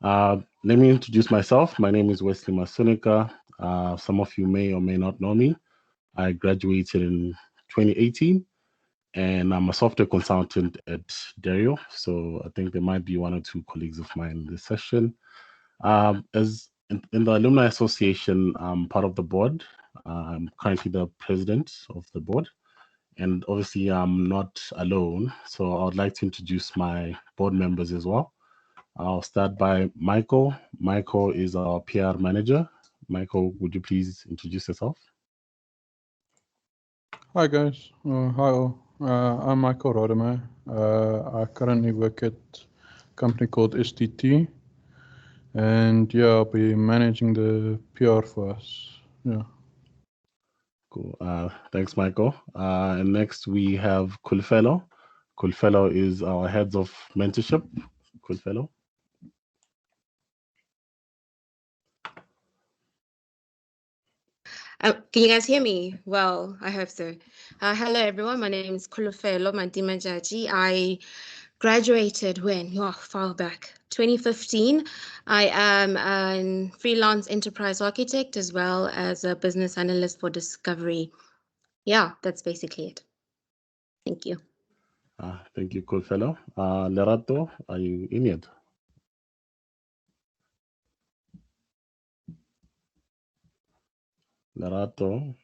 Let me introduce myself. My name is Wesley Masunika. Some of you may or may not know me. I graduated in 2018, and I'm a software consultant at Dario. So I think there might be one or two colleagues of mine in this session. As in the Alumni Association, I'm part of the board. I'm currently the president of the board. And obviously, I'm not alone. So I would like to introduce my board members as well. I'll start by Michael. Michael is our PR manager. Michael, would you please introduce yourself? Hi guys, hi all. I'm Michael Rodemeyer. I currently work at a company called STT, and yeah, I'll be managing the PR for us. Yeah. Cool. Thanks, Michael. And next we have Kulfelo. Kulfelo is our heads of mentorship. Kulfelo. Can you guys hear me? Well, I hope so. Hello, everyone. My name is Kulufelo Mandima Jaji. I graduated when? Oh, far back, 2015. I am a freelance enterprise architect as well as a business analyst for Discovery. Yeah, that's basically it. Thank you. Thank you, Kulfelo. Lerato, are you in yet? Lerato.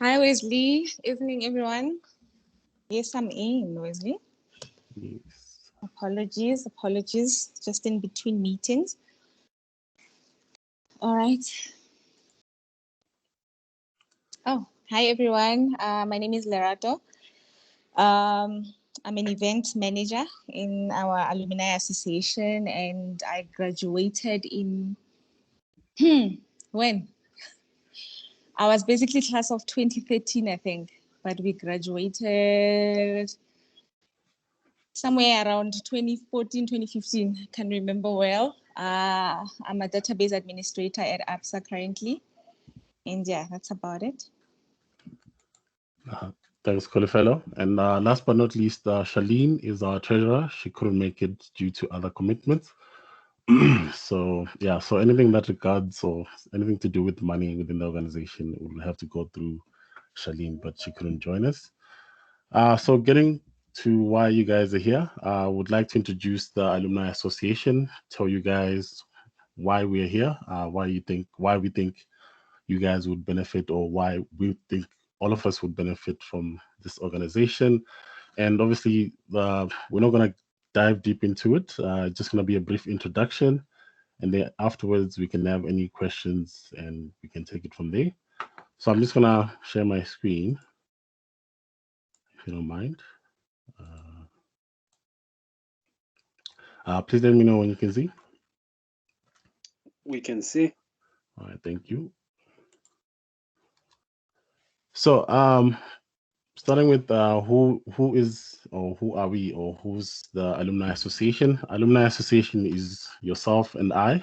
Hi, Wesley. Evening, everyone. Yes, I'm in, Wesley. Yes. Apologies. Just in between meetings. All right. Oh, hi, everyone. My name is Lerato. I'm an event manager in our Alumni Association, and I graduated in, when? I was basically class of 2013, I think, but we graduated somewhere around 2014, 2015. I can't remember well. I'm a database administrator at ABSA currently. And yeah, that's about it. Thanks, Kulfelo. And last but not least, Charlene is our treasurer. She couldn't make it due to other commitments. So yeah, so anything that regards or anything to do with money within the organization will have to go through Charlene, but she couldn't join us. So getting to why you guys are here, I would like to introduce the Alumni Association, tell you guys why we're here, why we think you guys would benefit, or why we think all of us would benefit from this organization. And obviously, we're not going to dive deep into it. Just going to be a brief introduction. And then afterwards, we can have any questions and we can take it from there. So I'm just going to share my screen, if you don't mind. Please let me know when you can see. We can see. All right, thank you. So, starting with who is or who are we or who's the Alumni Association? Alumni Association is yourself and I,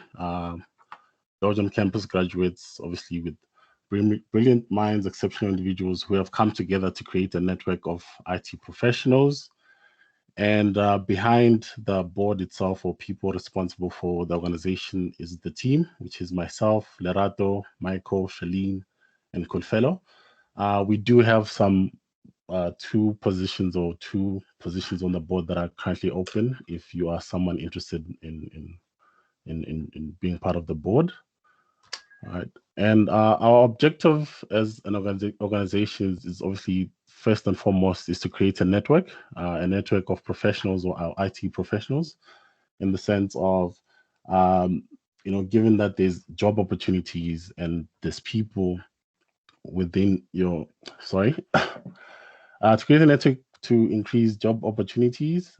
Belgium Campus graduates, obviously with brilliant minds, exceptional individuals who have come together to create a network of IT professionals. And behind the board itself, or people responsible for the organization, is the team, which is myself, Lerato, Michael, Charlene, and Kulfelo. We do have some two positions on the board that are currently open if you are someone interested in being part of the board. All right. And our objective as an organization is obviously first and foremost is to create a network of professionals or our IT professionals, in the sense of given that there's job opportunities and there's people within your to create a network to increase job opportunities,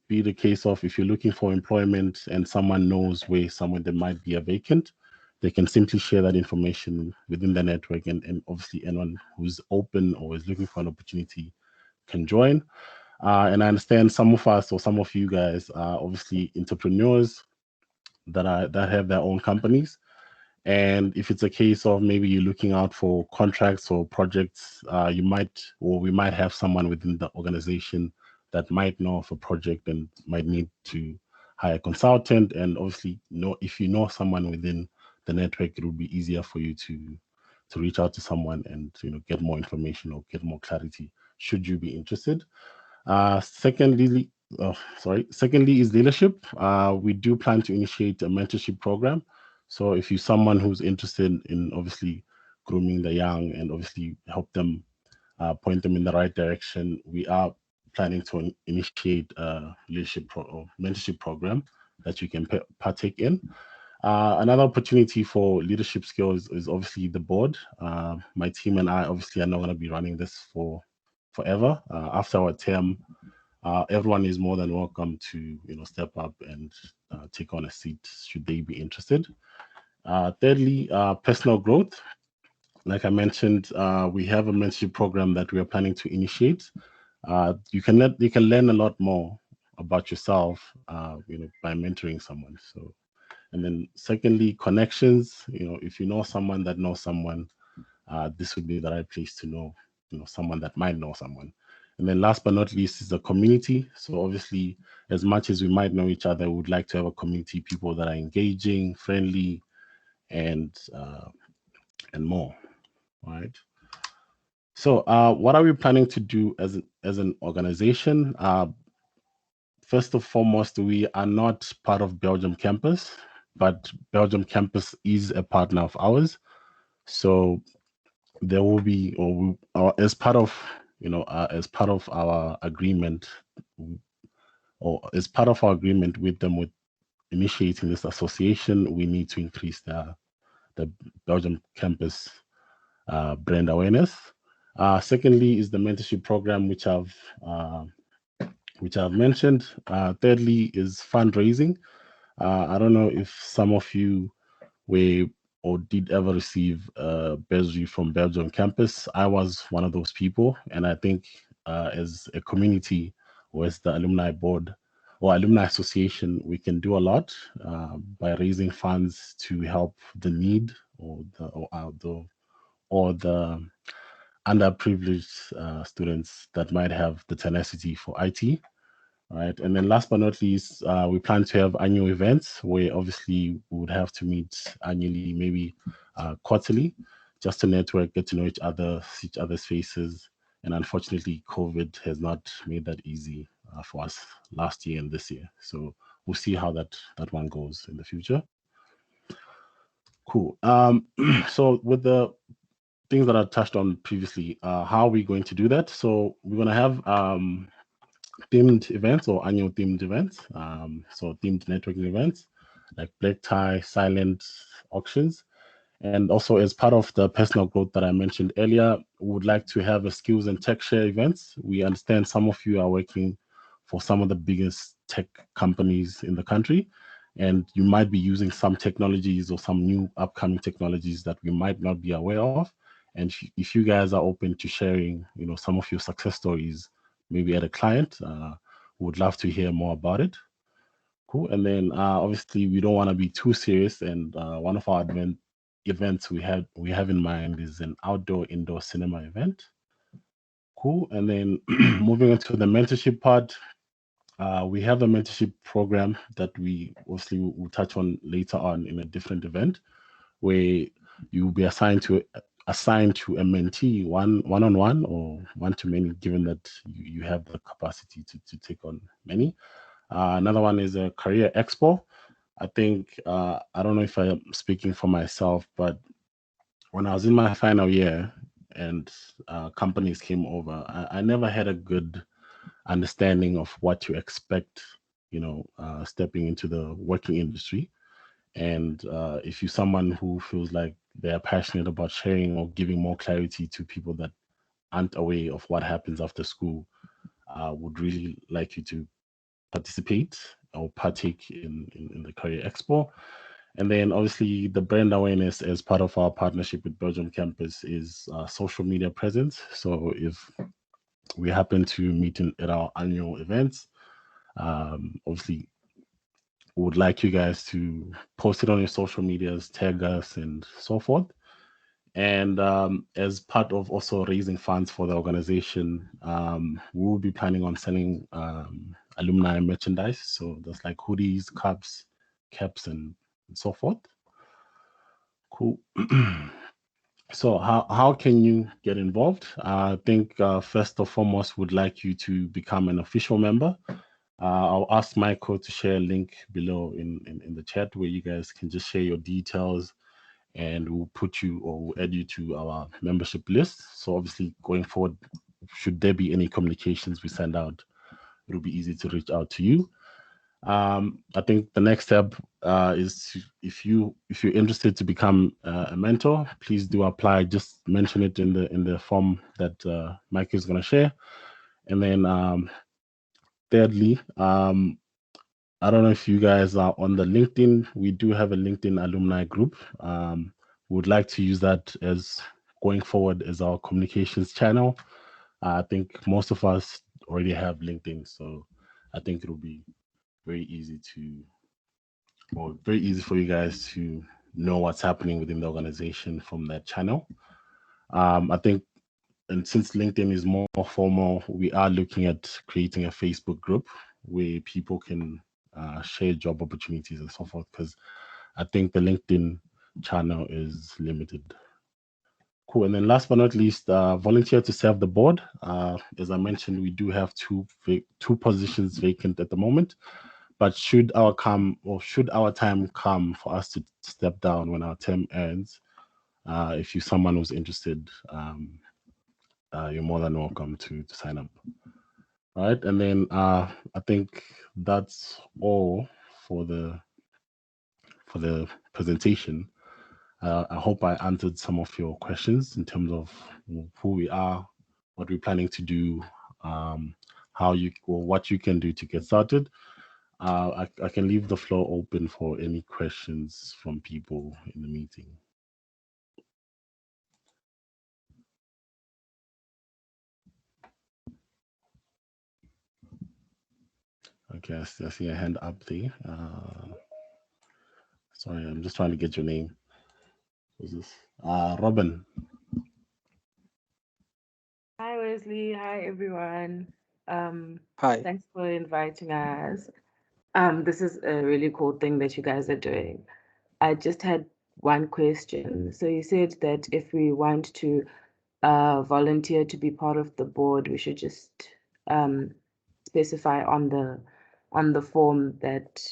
be the case of if you're looking for employment and someone knows where somewhere there might be a vacant, they can simply share that information within the network, and obviously anyone who's open or is looking for an opportunity can join. And I understand some of us or some of you guys are obviously entrepreneurs that have their own companies. And if it's a case of maybe you're looking out for contracts or projects, we might have someone within the organization that might know of a project and might need to hire a consultant. And obviously, if you know someone within the network, it will be easier for you to reach out to someone and get more information or get more clarity should you be interested. Secondly is leadership. We do plan to initiate a mentorship program. So if you're someone who's interested in obviously grooming the young and obviously help them, point them in the right direction, we are planning to initiate a leadership or mentorship program that you can partake in. Another opportunity for leadership skills is obviously the board. My team and I obviously are not going to be running this for forever. After our term, everyone is more than welcome to step up and take on a seat should they be interested. Thirdly, personal growth. Like I mentioned, we have a mentorship program that we are planning to initiate. You can learn a lot more about yourself, by mentoring someone. So, and then secondly, connections. If you know someone that knows someone, this would be the right place to know, someone that might know someone. And then last but not least is the community. So obviously, as much as we might know each other, we would like to have a community, people that are engaging, friendly, and more. All right. So what are we planning to do as an organization? First and foremost, we are not part of Belgium Campus, but Belgium Campus is a partner of ours. So there will be, as part of our agreement, or as part of our agreement with them with initiating this association, we need to increase the Belgium Campus brand awareness. Secondly is the mentorship program, which I've mentioned. Thirdly is fundraising. I don't know if some of you were or did ever receive a bursary from Belgium Campus. I was one of those people, and I think as a community or as the alumni board or alumni association, we can do a lot by raising funds to help the need or the underprivileged students that might have the tenacity for IT. Right. And then last but not least, we plan to have annual events where obviously we would have to meet annually, maybe quarterly, just to network, get to know each other, see each other's faces. And unfortunately, COVID has not made that easy for us last year and this year. So we'll see how that one goes in the future. Cool. So with the things that I touched on previously, how are we going to do that? So we're going to have themed events or annual themed events. So themed networking events like black tie, silent auctions. And also as part of the personal growth that I mentioned earlier, we would like to have a skills and tech share events. We understand some of you are working for some of the biggest tech companies in the country, and you might be using some technologies or some new upcoming technologies that we might not be aware of. And if you guys are open to sharing, some of your success stories, maybe at a client, would love to hear more about it. Cool. And then obviously we don't want to be too serious. And one of our events we have in mind is an outdoor-indoor cinema event. Cool. And then moving into the mentorship part, we have a mentorship program that we obviously will touch on later on in a different event, where you will be assigned to a mentee one-on-one or one-to-many, given that you have the capacity to take on many. Another one is a career expo. I think I don't know if I'm speaking for myself, but when I was in my final year and companies came over, I never had a good understanding of what to expect, stepping into the working industry. And if you're someone who feels like they're passionate about sharing or giving more clarity to people that aren't aware of what happens after school, would really like you to participate or partake in the Career Expo. And then obviously the brand awareness as part of our partnership with Belgium Campus is social media presence. So if we happen to meet at our annual events, obviously would like you guys to post it on your social medias, tag us and so forth. And as part of also raising funds for the organization, we will be planning on selling alumni merchandise. So there's like hoodies, cups, caps, and so forth. Cool. So how can you get involved? I think first and foremost, would like you to become an official member. I'll ask Michael to share a link below in the chat where you guys can just share your details, and we'll put you or we'll add you to our membership list. So obviously going forward, should there be any communications we send out, it'll be easy to reach out to you. I think the next step is if you're interested to become a mentor, please do apply. Just mention it in the form that Mike is going to share. And then thirdly, I don't know if you guys are on the LinkedIn. We do have a LinkedIn alumni group. We would like to use that as going forward as our communications channel. I think most of us already have LinkedIn, so I think it'll be very easy for you guys to know what's happening within the organization from that channel. I think, and since LinkedIn is more formal, we are looking at creating a Facebook group where people can share job opportunities and so forth, because I think the LinkedIn channel is limited. Cool. And then last but not least, volunteer to serve the board. As I mentioned, we do have two positions vacant at the moment. But should our time come for us to step down when our term ends, if you're someone who's interested, you're more than welcome to sign up. All right, and then I think that's all for the presentation. I hope I answered some of your questions in terms of who we are, what we're planning to do, what you can do to get started. I can leave the floor open for any questions from people in the meeting. Okay, I see a hand up there. Sorry, I'm just trying to get your name. Who's this? Robin. Hi, Wesley. Hi, everyone. Hi. Thanks for inviting us. This is a really cool thing that you guys are doing. I just had one question. So you said that if we want to volunteer to be part of the board, we should just specify on the form that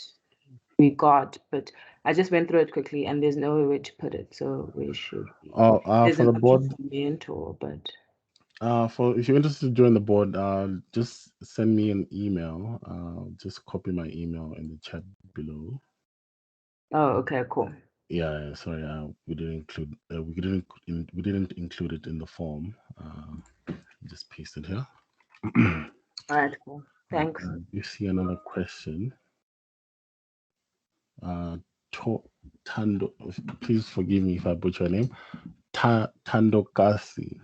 we got. But I just went through it quickly, and there's no way to put it. So we should. There's For an the option board. for mentor, but. If you're interested to join the board, just send me an email. Just copy my email in the chat below. Oh, okay, cool. Yeah, sorry, we didn't include it in the form. Just paste it here. All right, cool. Thanks. You see another question. Tando, please forgive me if I butcher your name. Tandokasi.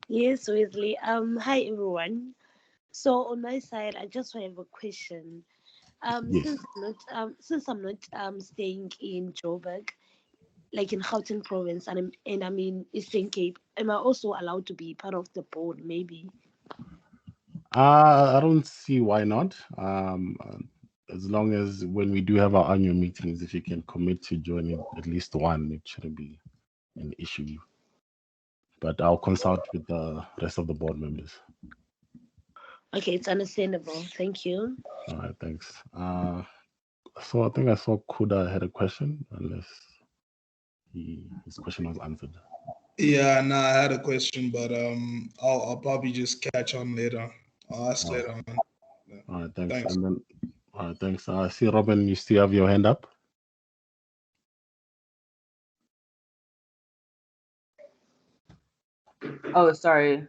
Yes, Wesley. Hi everyone. So on my side, I just have a question. Yes. Since I'm not staying in Joburg, like in Gauteng province, and I'm in Eastern Cape, am I also allowed to be part of the board? Maybe. I don't see why not. As long as when we do have our annual meetings, if you can commit to joining at least one, it shouldn't be an issue. But I'll consult with the rest of the board members. Okay, it's understandable. Thank you. All right, thanks. So I think I saw Kuda had a question, unless his question was answered. Yeah, no, I had a question, but I'll probably just catch on later. I'll ask later on. All right, thanks. Thanks. And then, all right, thanks. I see Robin, you still have your hand up. Oh, sorry.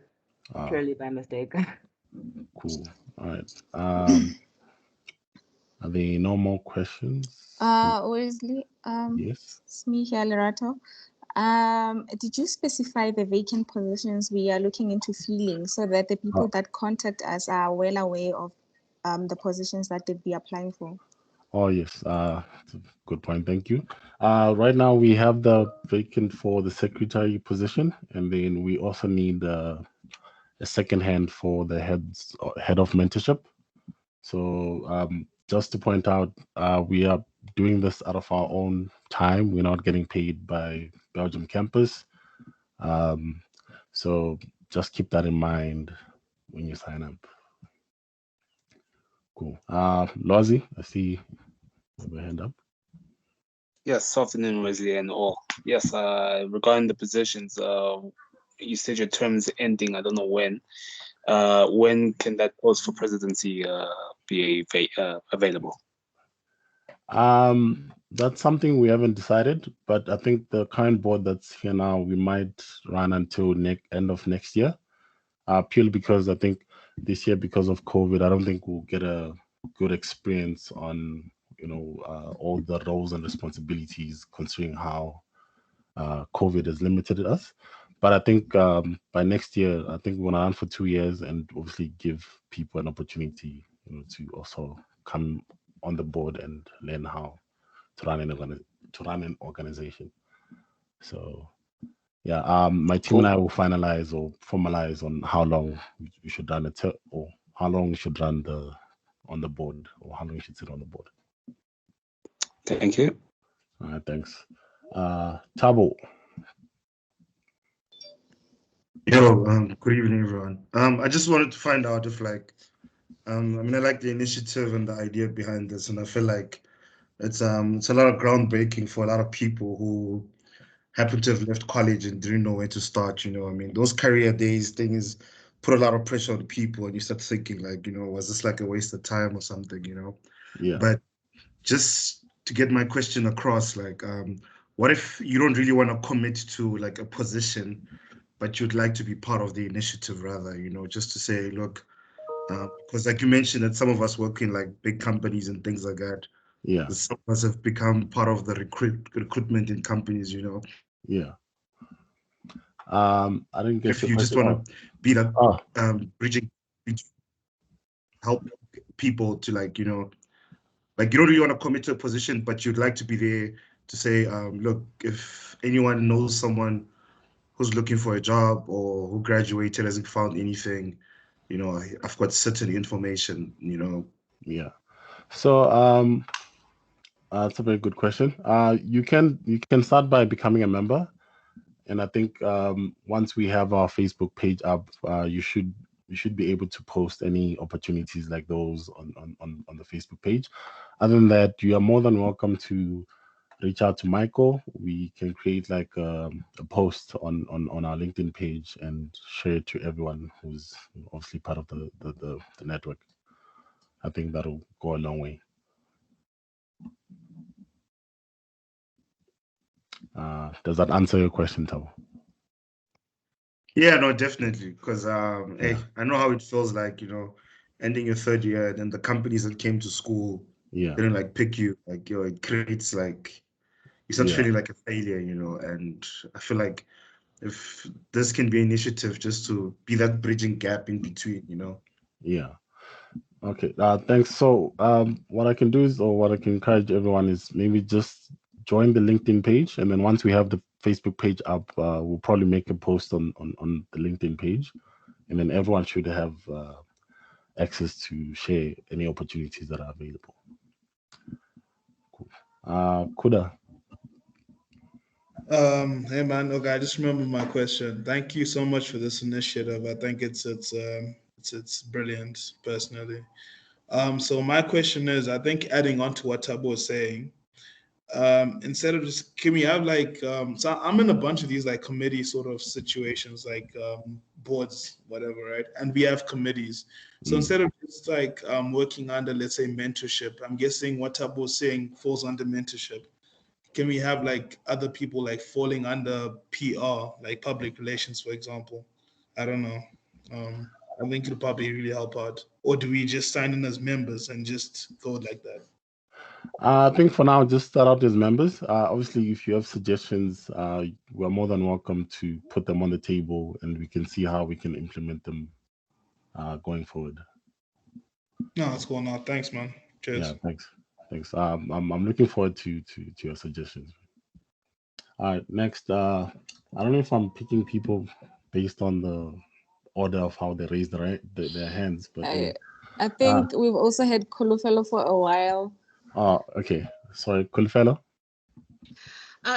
Purely by mistake. Cool. All right. Are there no more questions? Wesley, Yes. it's me here, Lerato. Did you specify the vacant positions we are looking into filling so that the people that contact us are well aware of the positions that they'd be applying for? Oh yes, that's a good point. Thank you. Right now we have the vacant for the secretary position, and then we also need a second hand for the head of mentorship. So just to point out, we are doing this out of our own time. We're not getting paid by Belgium Campus. Um, so just keep that in mind when you sign up. Cool. Lozi, I see you have a hand up. Yes, afternoon, Wesley and all. Yes, regarding the positions, you said your term is ending. I don't know when. When can that post for presidency be available? That's something we haven't decided, but I think the current board that's here now, we might run until end of next year. Purely because I think this year, because of COVID, I don't think we'll get a good experience on all the roles and responsibilities, considering how COVID has limited us. But I think by next year, I think we're gonna run for 2 years and obviously give people an opportunity, to also come on the board and learn how to run an organization. So yeah, my team and Cool. I will finalize or formalize on how long we should run it, or how long we should run on the board, or how long we should sit on the board. Thank you. All right, thanks. Tabo. Yo, good evening, everyone. I just wanted to find out if I mean, I like the initiative and the idea behind this, and I feel like it's a lot of groundbreaking for a lot of people who happen to have left college and didn't know where to start. I mean, those career days things put a lot of pressure on people, and you start thinking like, was this like a waste of time or something? Yeah. But just to get my question across, what if you don't really want to commit to like a position, but you'd like to be part of the initiative rather, just to say, look, because like you mentioned that some of us work in like big companies and things like that. Yeah. Some of us have become part of the recruitment in companies. Yeah. I didn't get If your you just question. want to be that Oh, bridging, help people to like you don't really want to commit to a position, but you'd like to be there to say, look, if anyone knows someone who's looking for a job or who graduated hasn't found anything, I've got certain information. yeah. So that's a very good question. You can start by becoming a member, and I think once we have our Facebook page up, you should be able to post any opportunities like those on the Facebook page. Other than that, you are more than welcome to reach out to Michael. We can create like a post on our LinkedIn page and share it to everyone who's obviously part of the network. I think that'll go a long way. Does that answer your question, Tabo? Yeah, no, definitely. Because Yeah. hey, I know how it feels like, ending your third year, and then the companies that came to school Yeah. didn't like pick you. Like, it creates like you start Yeah. feeling like a failure, and I feel like if this can be an initiative just to be that bridging gap in between. Yeah. Okay. Thanks. So, what I can do is, or what I can encourage everyone is maybe just join the LinkedIn page, and then once we have the Facebook page up, we'll probably make a post on the LinkedIn page, and then everyone should have access to share any opportunities that are available. Cool. Kuda. Hey man, okay, I just remember my question. Thank you so much for this initiative. I think it's brilliant personally. So my question is, I think adding on to what Tabo was saying, instead of just can we have like so I'm in a bunch of these like committee sort of situations like boards whatever, right, and we have committees. So instead of just like working under, let's say, mentorship, I'm guessing what Tabo was saying falls under mentorship. Can we have like other people like falling under PR, like public relations, for example? I don't know. I think it'll probably really help out. Or do we just sign in as members and just go like that? I think for now, just start out as members. Obviously, if you have suggestions, we're more than welcome to put them on the table, and we can see how we can implement them going forward. No, it's cool. No, thanks, man. Yeah, Cheers. thanks. Thanks. I'm looking forward to your suggestions. All right, next. I don't know if I'm picking people based on the order of how they raise their hands, but I, I uh, think we've also had Kolofelo for a while. okay. Sorry, Kulfelo.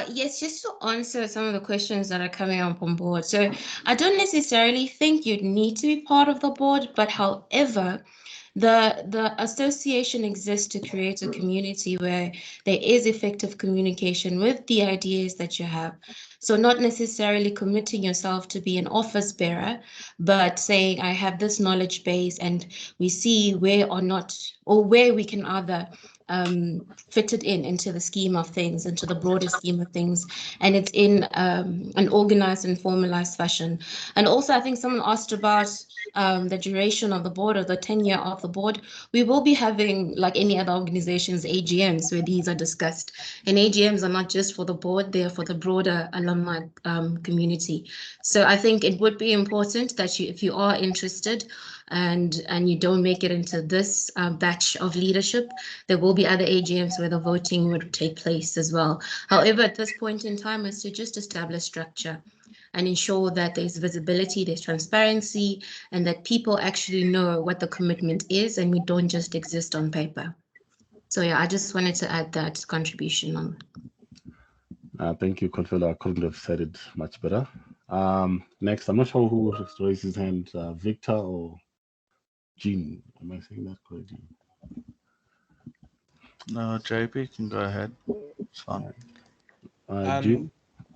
Yes, just to answer some of the questions that are coming up on board. So I don't necessarily think you'd need to be part of the board, but however, the association exists to create a community where there is effective communication with the ideas that you have. So not necessarily committing yourself to be an office bearer, but saying I have this knowledge base and we see where or not or where we can either fit it into the scheme of things, into the broader scheme of things, and it's in an organized and formalized fashion. And also, I think someone asked about the duration of the board or the tenure of the board. We will be having, like any other organizations, AGMs where these are discussed. And AGMs are not just for the board, they're for the broader alumni community. So I think it would be important that you, if you are interested and you don't make it into this batch of leadership, there will be other AGMs where the voting would take place as well. However, at this point in time is to just establish structure and ensure that there's visibility, there's transparency, and that people actually know what the commitment is and we don't just exist on paper. So yeah, I just wanted to add that contribution on. Thank you, Kulfelo. I couldn't have said it much better. Next, I'm not sure who raised his hand, Victor or Jean. Am I saying that correctly? No, JP can go ahead. It's fine. Jean?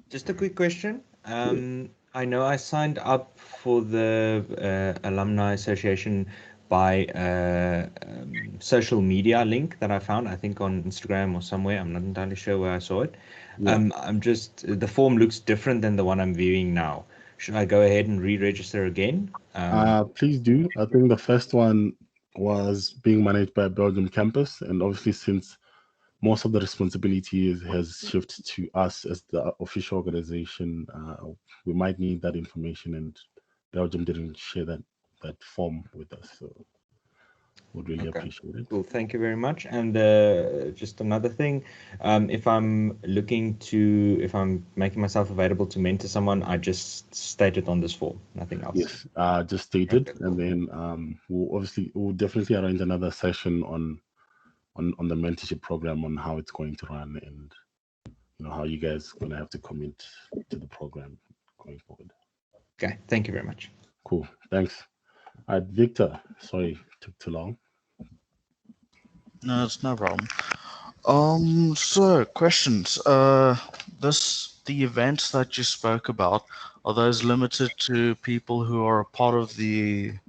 Just a quick question. I know I signed up for the Alumni Association by social media link that I found, I think on Instagram or somewhere. I'm not entirely sure where I saw it. Yeah. The form looks different than the one I'm viewing now. Should I go ahead and re-register again? Please do. I think the first one was being managed by Belgium Campus, and obviously since most of the responsibility has shifted to us as the official organization, we might need that information, and Belgium didn't share that form with us, so would really appreciate it. Cool, thank you very much. And just another thing, if I'm making myself available to mentor someone, I just state it on this form, nothing else. Yes, just state it, and then we'll definitely arrange another session on the mentorship program, on how it's going to run, and how you guys are going to have to commit to the program going forward. Okay, thank you very much. Cool, thanks. All right, Victor, sorry took too long. No, it's no problem. So questions. The events that you spoke about, are those limited to people who are a part of this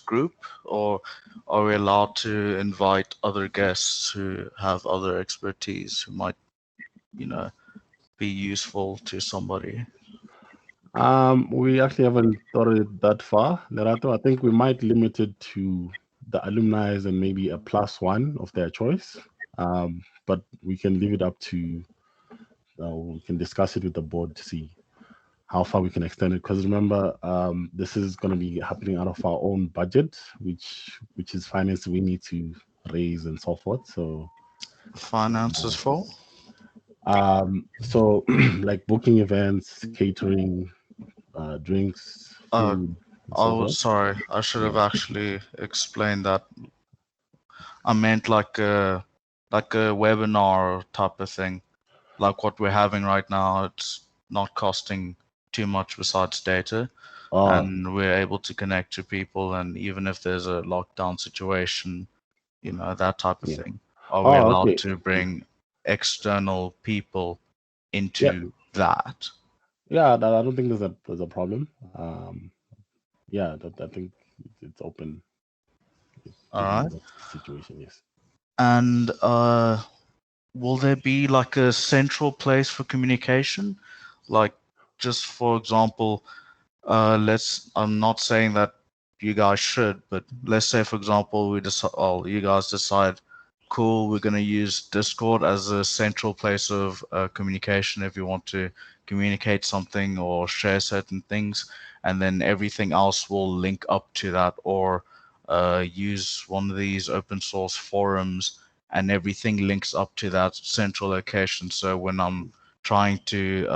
group, or are we allowed to invite other guests who have other expertise who might, be useful to somebody? We actually haven't thought it that far, Lerato. I think we might limit it to the alumni and maybe a +1 of their choice. But we can leave it up to, we can discuss it with the board to see how far we can extend it. Because remember, this is going to be happening out of our own budget, which is finance we need to raise and so forth. So finances for? So like booking events, catering, drinks, food. Sorry, I should have actually explained that. I meant like a webinar type of thing, like what we're having right now. It's not costing too much besides data, and we're able to connect to people. And even if there's a lockdown situation, that type of thing, are we allowed to bring external people into that? Yeah, I don't think there's a problem. Yeah, I think it's open. All right. Situation, yes. And will there be like a central place for communication? Like, just for example, I'm not saying that you guys should, but let's say, for example, you guys decide, cool, we're going to use Discord as a central place of communication if you want to communicate something or share certain things, and then everything else will link up to that, or use one of these open source forums and everything links up to that central location. So when I'm trying to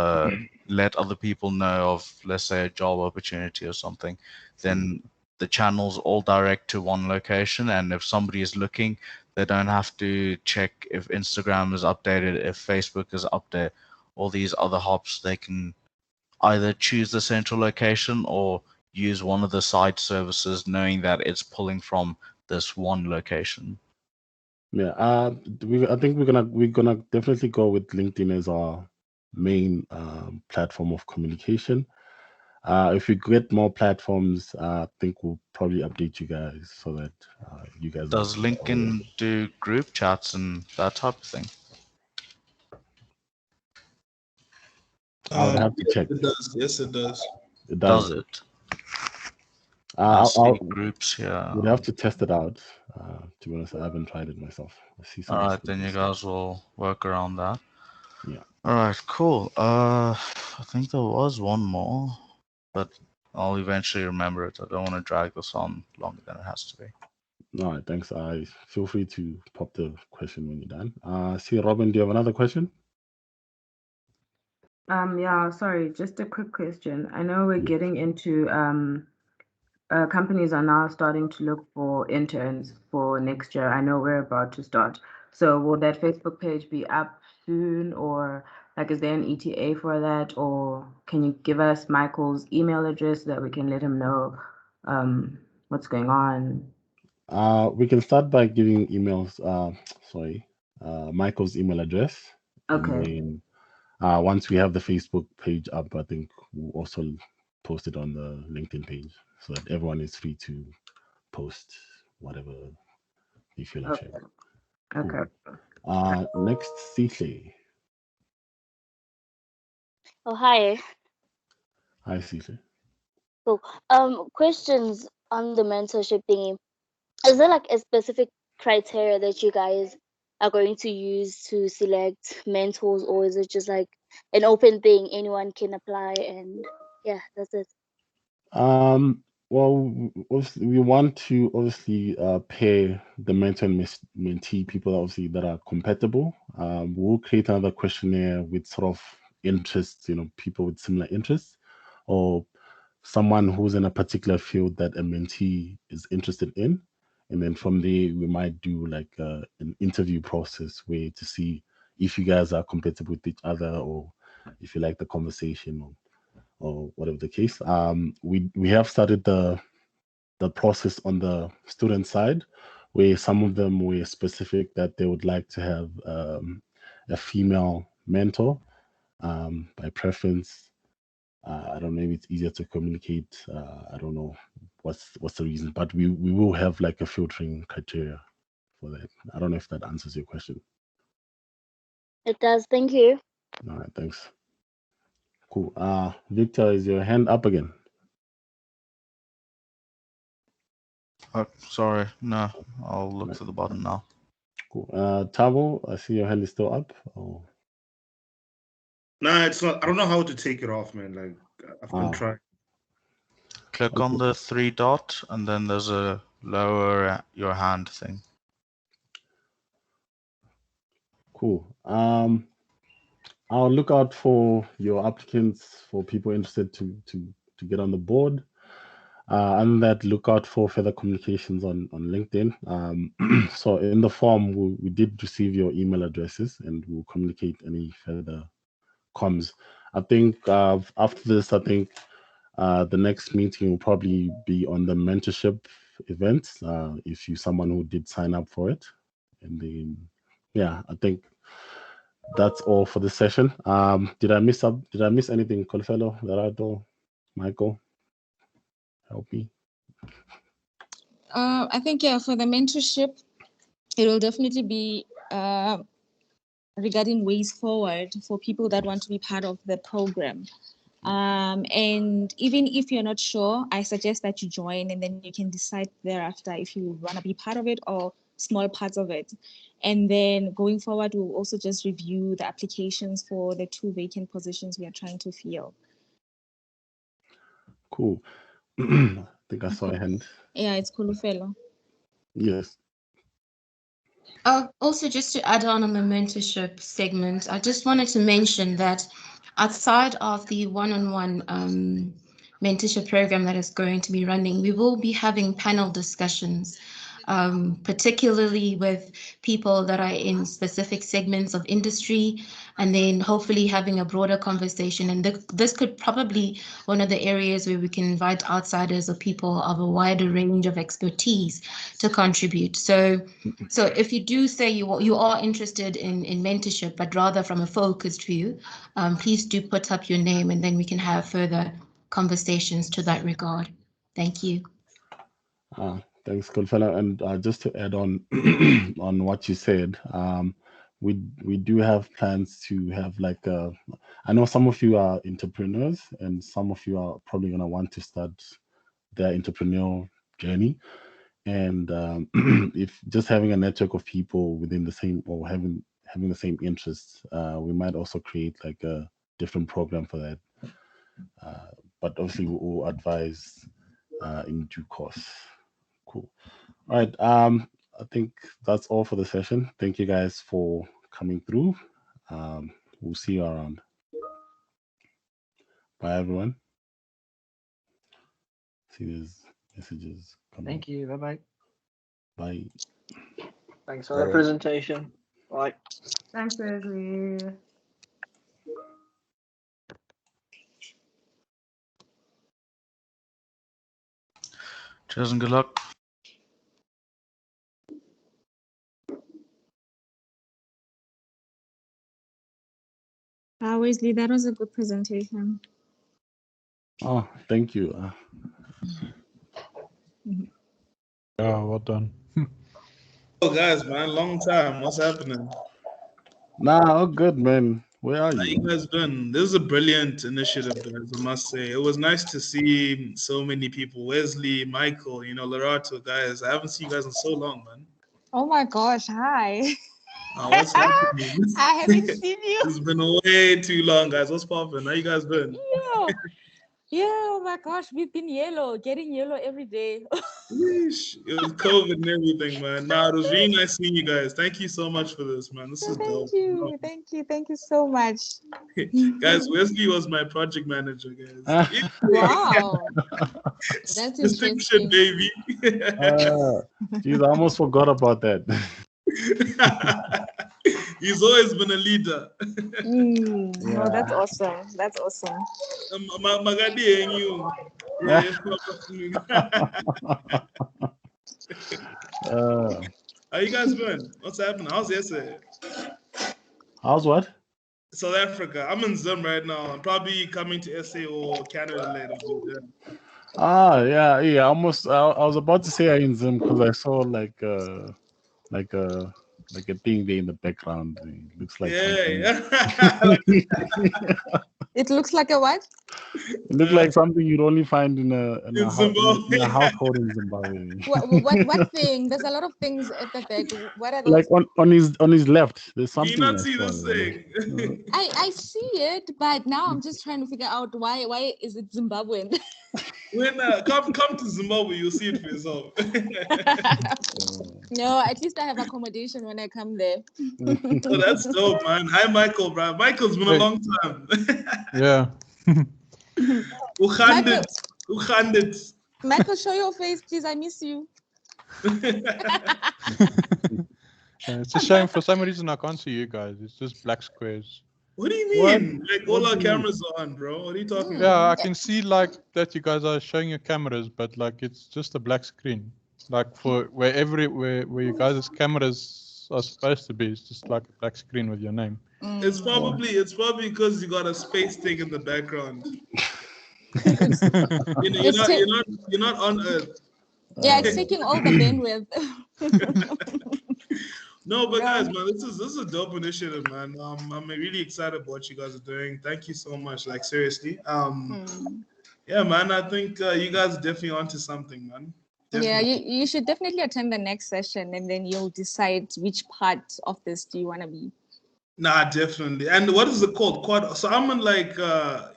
let other people know of, let's say, a job opportunity or something, then the channels all direct to one location. And if somebody is looking, they don't have to check if Instagram is updated, if Facebook is updated, all these other hops. They can either choose the central location or use one of the side services, knowing that it's pulling from this one location. Yeah, I think we're gonna definitely go with LinkedIn as our main platform of communication. If we get more platforms, I think we'll probably update you guys so that you guys Does are aware. LinkedIn do group chats and that type of thing? I would have to Yes, check. it does. Yes, it does. It Does does. it? I see I'll groups here. we'd have to test it out. To be honest, I haven't tried it myself. I see some. All right, then you guys will work around that. Yeah. All right, cool. I think there was one more, but I'll eventually remember it. I don't want to drag this on longer than it has to be. All right, thanks. I feel free to pop the question when you're done. See, Robin, do you have another question? Yeah, sorry, just a quick question. I know we're getting into companies are now starting to look for interns for next year. I know we're about to start. So will that Facebook page be up soon, or like is there an ETA for that, or can you give us Michael's email address so that we can let him know what's going on? We can start by giving emails. Michael's email address, and Okay. then once we have the Facebook page up, I think we'll also post it on the LinkedIn page so that everyone is free to post whatever you feel like sharing. Cool. Okay. Next, Cece. Oh, hi. Hi, Cece. So, questions on the mentorship thingy. Is there like a specific criteria that you guys are going to use to select mentors, or is it just like an open thing, anyone can apply? And yeah, that's it. Well, we want to obviously pair the mentor and mentee people obviously that are compatible. We'll create another questionnaire with sort of interests, people with similar interests, or someone who's in a particular field that a mentee is interested in. And then from there, we might do like an interview process where to see if you guys are compatible with each other or if you like the conversation or whatever the case. We have started the process on the student side, where some of them were specific that they would like to have a female mentor by preference. I don't know, maybe it's easier to communicate. I don't know what's the reason, but we will have like a filtering criteria for that. I don't know if that answers your question. It does. Thank you. All right, thanks. Cool. Victor, is your hand up again? Sorry, no. I'll look for the button now. Cool. Tavo, I see your hand is still up. Oh. Nah, it's not. I don't know how to take it off, man. Like I've been trying. Click on the three dot, and then there's a lower your hand thing. Cool. I'll look out for your applicants, for people interested to get on the board. And that, look out for further communications on LinkedIn. So in the form, we did receive your email addresses, and we'll communicate any further comms. I think after this, the next meeting will probably be on the mentorship event. If you're someone who did sign up for it, and then yeah, I think that's all for this session. Did I miss anything, Colfello, Lerato, Michael? Help me. I think, yeah, for the mentorship, it will definitely be regarding ways forward for people that want to be part of the program. And even if you're not sure, I suggest that you join, and then you can decide thereafter if you want to be part of it or small parts of it. And then going forward, we'll also just review the applications for the 2 vacant positions we are trying to fill. Cool. I think I saw a hand. Yeah, it's Kulufelo. Yes. Also, just to add on the mentorship segment, I just wanted to mention that outside of the one-on-one mentorship program that is going to be running, we will be having panel discussions, particularly with people that are in specific segments of industry, and then hopefully having a broader conversation. And this could probably one of the areas where we can invite outsiders or people of a wider range of expertise to contribute. So if you do say you are interested in mentorship, but rather from a focused view, please do put up your name, and then we can have further conversations to that regard. Thank you. Thanks, Goodfellow. And just to add on on what you said, we do have plans to have like I know some of you are entrepreneurs, and some of you are probably going to want to start their entrepreneurial journey. And if just having a network of people within the same, or having the same interests, we might also create like a different program for that. But obviously, we'll advise in due course. Cool. All right. I think that's all for the session. Thank you guys for coming through. We'll see you around. Bye, everyone. See these messages coming. Thank you. Bye-bye. Bye. Thanks for the presentation. Bye. Thanks, Wesley. Cheers and good luck. Wesley, that was a good presentation. Oh, thank you. Yeah, well done. Oh, guys, man, long time. What's happening? Nah, all good, man. Where are How you? you guys been? This is a brilliant initiative, guys, I must say. It was nice to see so many people. Wesley, Michael, Lerato, guys. I haven't seen you guys in so long, man. Oh my gosh, hi. What's happening? I haven't seen you. It's been way too long, guys. What's poppin'? How you guys been? Yeah, oh my gosh, we've been getting yellow every day. Yeesh. It was COVID and everything, man. Nah, it was really nice seeing you guys. Thank you so much for this, man. This is dope. Thank you so much. Guys, Wesley was my project manager, guys. Wow. That's Distinction, interesting. baby. Geez, I almost forgot about that. He's always been a leader. No, that's awesome. That's awesome. Magadi and you. How you guys been? What's happening? How's yesterday? How's what? South Africa. I'm in Zim right now. I'm probably coming to SA or Canada later. Yeah. Almost. I was about to say I in Zim because I saw like a thing there in the background. It looks like It looks like a what? It looked like something you'd only find in a household in Zimbabwe. What thing? There's a lot of things at the back. What are those? Like on his left, there's something. Do you not see this thing? I see it, but now I'm just trying to figure out why is it Zimbabwean? When come to Zimbabwe, you'll see it for yourself. No, at least I have accommodation when I come there. Oh, that's dope, man. Hi, Michael, bro. Michael's been a long time. Yeah. Michael, show your face, please. I miss you. It's a shame. For some reason, I can't see you guys. It's just black squares. What do you mean? What? Like all our cameras are on, bro. What are you talking about? Yeah, I can see like that you guys are showing your cameras, but like it's just a black screen. Like for where you guys' cameras are supposed to be, it's just like a black screen with your name. It's probably because you got a space thing in the background. You're not on Earth. Yeah, it's taking all the bandwidth. No, but guys, man, this is a dope initiative, man. I'm really excited about what you guys are doing. Thank you so much. Like seriously. Yeah, man. I think you guys are definitely onto something, man. Definitely. Yeah, you should definitely attend the next session, and then you'll decide which part of this do you want to be. Nah, definitely. And what is it called? So I'm in like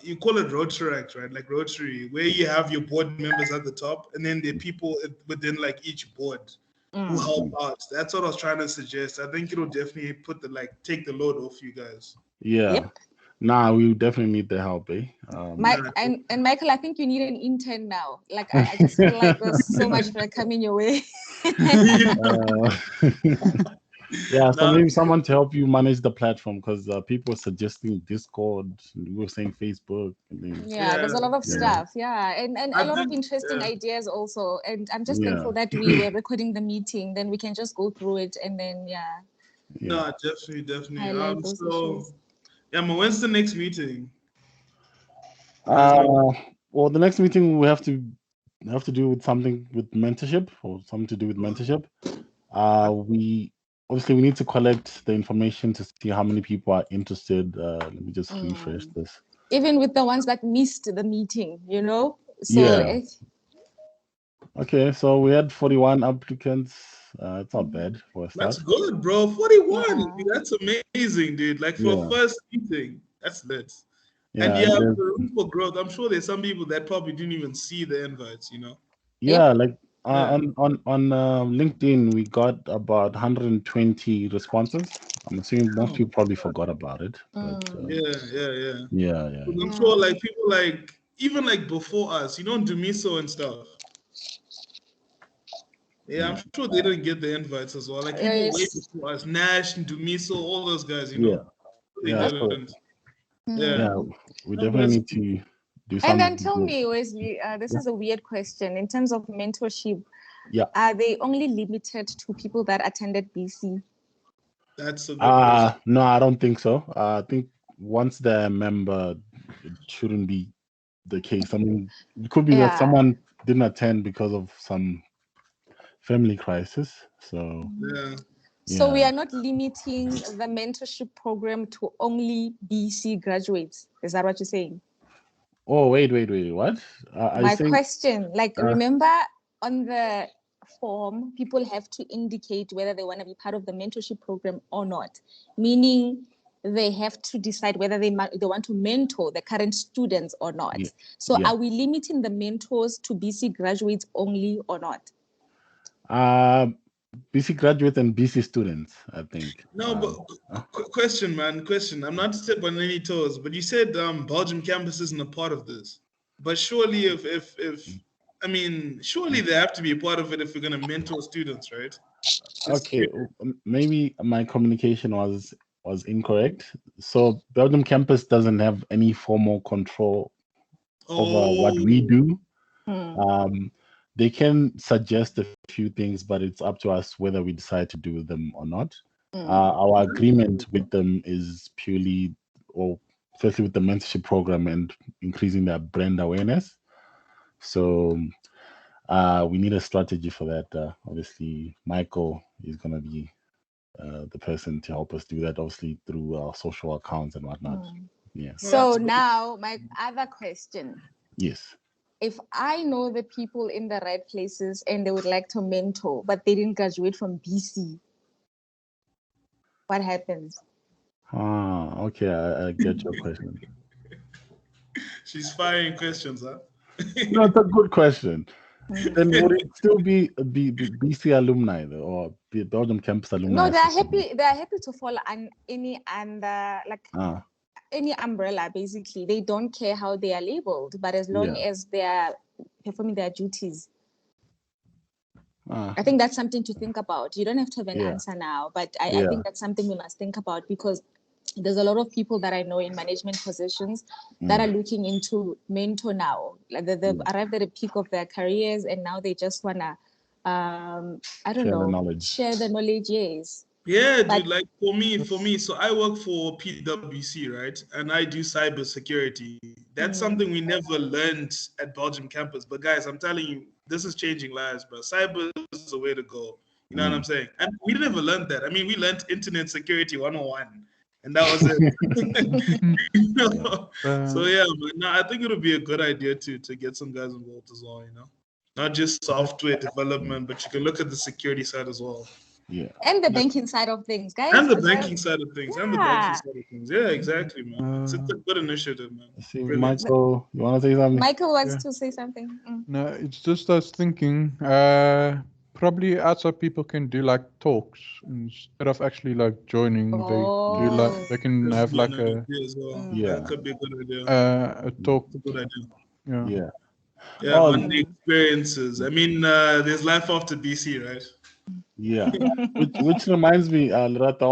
you call it Rotaract, right? Like Rotary, where you have your board members at the top, and then there are people within like each board. who help out. That's what I was trying to suggest. I think it'll definitely take the load off you guys. Yeah. Yep. Nah, we definitely need the help, eh? And Michael, I think you need an intern now. Like I just feel like there's so much coming your way. Yeah, so maybe someone to help you manage the platform, because people are suggesting Discord, we were saying Facebook. And then, There's a lot of stuff. Yeah, and a lot of interesting ideas also. And I'm just thankful that we were recording the meeting. Then we can just go through it and then No, definitely. Highlight those issues. Yeah, but when's the next meeting? Well, the next meeting we have to do with something with mentorship, or something to do with mentorship. We need to collect the information to see how many people are interested. Let me just refresh this. Even with the ones that missed the meeting, So Okay, so we had 41 applicants. It's not bad for a start. That's good, bro. 41. Dude, that's amazing, dude. Like for a first meeting, that's lit. And for room for growth. I'm sure there's some people that probably didn't even see the invites, Yeah, like on LinkedIn, we got about 120 responses. I'm assuming most people probably forgot about it. But, yeah. I'm sure like people even before us, Dumiso and stuff. Yeah, I'm sure they didn't get the invites as well. Like people way before us, Nash and Dumiso, all those guys, They didn't. We definitely need to do something. And then tell me, Wesley, this is a weird question. In terms of mentorship, are they only limited to people that attended BC? That's a good question. No, I don't think so. I think once they're a member, it shouldn't be the case. I mean, it could be that someone didn't attend because of some family crisis. So So we are not limiting the mentorship program to only BC graduates. Is that what you're saying? Oh, wait. What? My question, remember on the form, people have to indicate whether they want to be part of the mentorship program or not. Meaning they have to decide whether they want to mentor the current students or not. So are we limiting the mentors to BC graduates only or not? BC graduates and BC students, I think. No, but question. I'm not to step on any toes, but you said Belgium Campus isn't a part of this. But surely surely they have to be a part of it if we're going to mentor students, right? Okay, maybe my communication was incorrect. So Belgium Campus doesn't have any formal control over what we do. They can suggest a few things, but it's up to us whether we decide to do them or not. Our agreement with them is purely, firstly with the mentorship program and increasing their brand awareness. So we need a strategy for that. Obviously, Michael is going to be the person to help us do that, obviously through our social accounts and whatnot. So now my other question. Yes. If I know the people in the right places and they would like to mentor, but they didn't graduate from BC, what happens? Okay, I get your question. She's firing questions, huh? No, it's a good question. Then would it still be BC alumni though, or the Belgium Campus alumni? No, they're happy to fall on any any umbrella, basically. They don't care how they are labeled, but as long as they are performing their duties. I think that's something to think about. You don't have to have an answer now, but I think that's something we must think about, because there's a lot of people that I know in management positions that are looking into mentor now. Like they've arrived at a peak of their careers and now they just want to, share the knowledge, yes. Yeah, dude, like for me, so I work for PwC, right? And I do cybersecurity. That's something we never learned at Belgium Campus. But guys, I'm telling you, this is changing lives, bro. Cyber is the way to go. You know what I'm saying? And we never learned that. I mean, we learned internet security 101. And that was it. So yeah, but no, I think it would be a good idea to get some guys involved as well, Not just software development, but you can look at the security side as well. Yeah. And the banking side of things, guys. And the banking side of things. Yeah, exactly, man. It's a good initiative, man. See, Michael, you want to say something? Michael wants to say something. No, it's just us thinking, probably outside people can do like talks instead of actually like joining. They do like they can have like a That could be a good idea. a talk. That's a good idea. Yeah. Yeah, on the experiences. I mean, there's life after BC, right? Yeah. which reminds me, Loretta,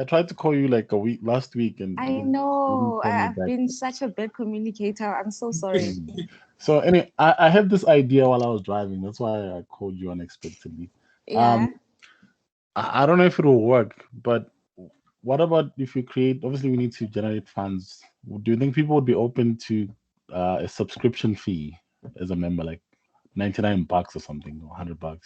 I tried to call you like last week, and I you didn't know. call me I've back. been such a bad communicator. I'm so sorry. So anyway, I had this idea while I was driving. That's why I called you unexpectedly. Yeah. I don't know if it will work, but what about if you create? Obviously, we need to generate funds. Do you think people would be open to a subscription fee as a member, like $99 or something, or $100?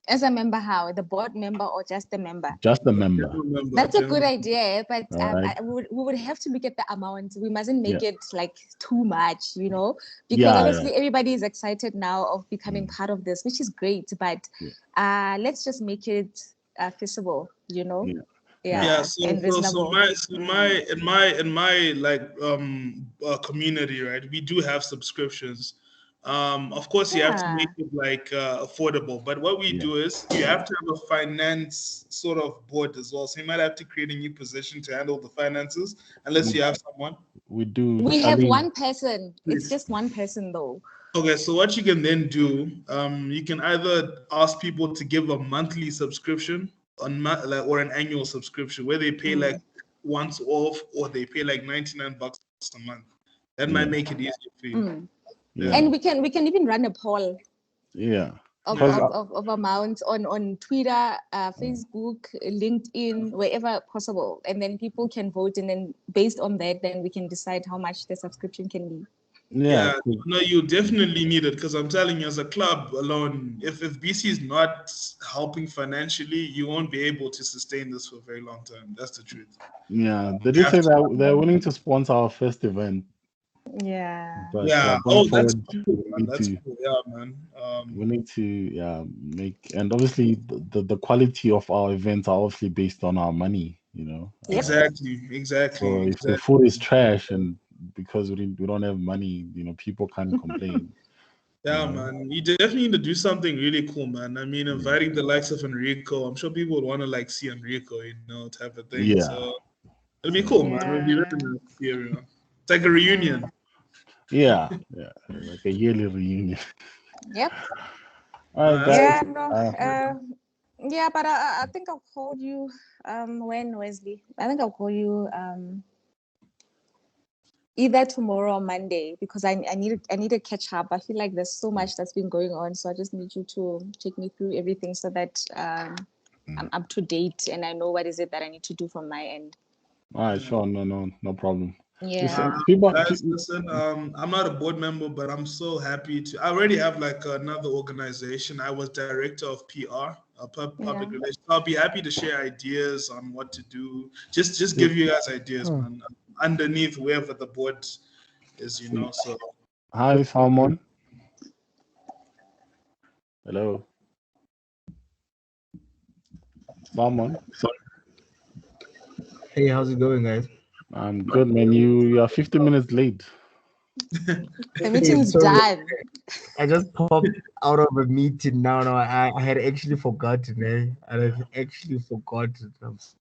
As a member, how? The board member or just the member? Just the member. That's a good idea, but Alright. we would have to look at the amount. We mustn't make Yeah. it like too much, you know, because Yeah, obviously everybody is excited now of becoming part of this, which is great. But let's just make it feasible, you know. Yeah, and reasonable. in my like community, right? We do have subscriptions. Of course, you have to make it like affordable. But what we do is you have to have a finance sort of board as well. So you might have to create a new position to handle the finances, unless you have someone. We do. We have one person. It's just one person though. Okay, so what you can then do, you can either ask people to give a monthly subscription or an annual subscription where they pay like once off, or they pay like $99 a month. That might make it easier for you. And we can even run a poll. Yeah. Of amounts on Twitter, Facebook, LinkedIn, wherever possible, and then people can vote, and then based on that, then we can decide how much the subscription can be. Yeah, no, you definitely need it, because I'm telling you, as a club alone, if BC is not helping financially, you won't be able to sustain this for a very long time. That's the truth. Yeah, they did say that they're willing to sponsor our first event. Yeah. But yeah. Going That's forward, cool, man. That's cool. Yeah, man. We need to make, and obviously the quality of our events are obviously based on our money, you know. Exactly. So if the food is trash, and because we don't have money, you know, people can't complain. Yeah, man. You definitely need to do something really cool, man. I mean, inviting the likes of Enrico, I'm sure people would want to like see Enrico, you know, type of thing. Yeah. So it'll be cool, man. It'll be really nice to see everyone. It's like a reunion. Yeah, like a yearly reunion. Yep. All right, guys. Yeah, but I think I'll call you when, Wesley? I think I'll call you either tomorrow or Monday, because I need to catch up. I feel like there's so much that's been going on, so I just need you to take me through everything so that I'm up to date and I know what is it that I need to do from my end. All right, sure, no problem. Yeah. Guys, listen, I'm not a board member, but I'm so happy to. I already have like another organization. I was director of PR, public relations. I'll be happy to share ideas on what to do. Just give you guys ideas, man. Underneath wherever the board is, you know. So. Hi, Salmon. Hello. Salmon. Hey, how's it going, guys? I'm good, man. You are 50 minutes late. The meeting's done. I just popped out of a meeting now. I had actually forgotten, I had actually forgotten. I'm